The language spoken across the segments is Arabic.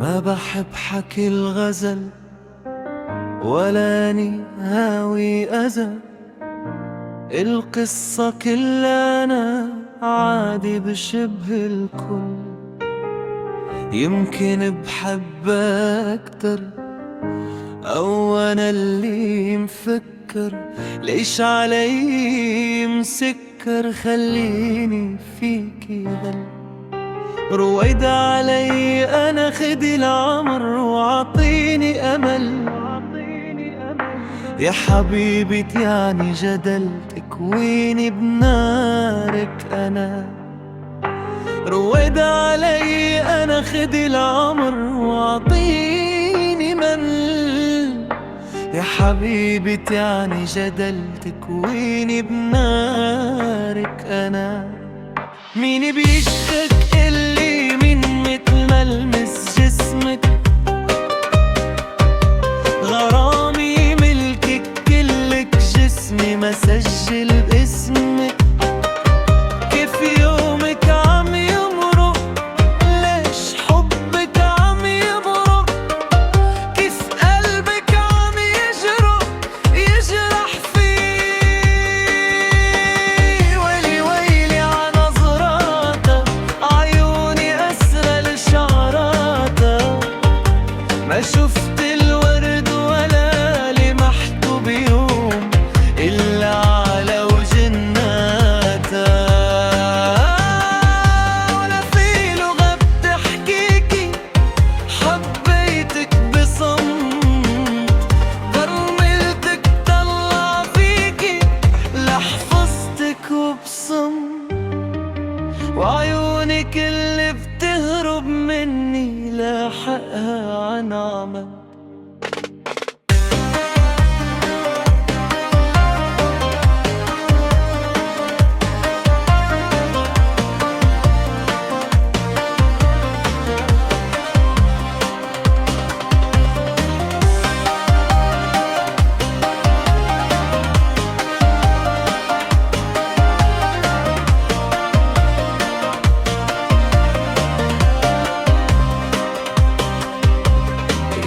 ما بحب حكي الغزل ولاني هاوي أذى. القصة كلها أنا عادي بشبه الكل. يمكن بحب أكتر أو أنا اللي مفكر. ليش علي مسكر خليني فيكي ظل. رويدة علي أنا خدي العمر وعطيني أمل. يا حبيبتي يعني جدل تكويني بنارك أنا. رويدة علي أنا خدي العمر وعطيني أمل. يا حبيبتي يعني جدل تكويني بنارك أنا. مين بيشتك اللي من مثل ملمس جسمك. غرامي ملكك كلك جسمي مسجل باسمك. كيف يومك عم يمرق ليش حبك عم يبرق. كيف قلبك عم يجرح فيه. ويلي ويلي عنظراتها عيوني أسرى لشعراتها. ما شفت الورد ولا لمحته بيوم إلا على وجناتها. ولا في لغة بتحكيكي حبيتك بصمت. برملتك طلع فيكي لحفظتك وبصمت. وعيونك اللي بتهرب مني لاحقها عن عمد.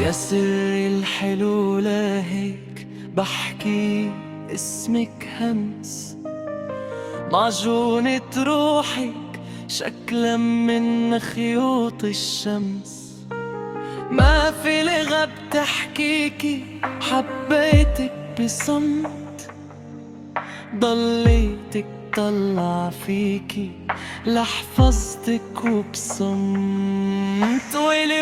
يا سري الحلو لهيك بحكي اسمك همس. معجونة روحك شكلا من خيوط الشمس. ما في لغة بتحكيكي حبيتك بصمت. ضليتك طلع فيكي لحفظتك وبصمت. ويلي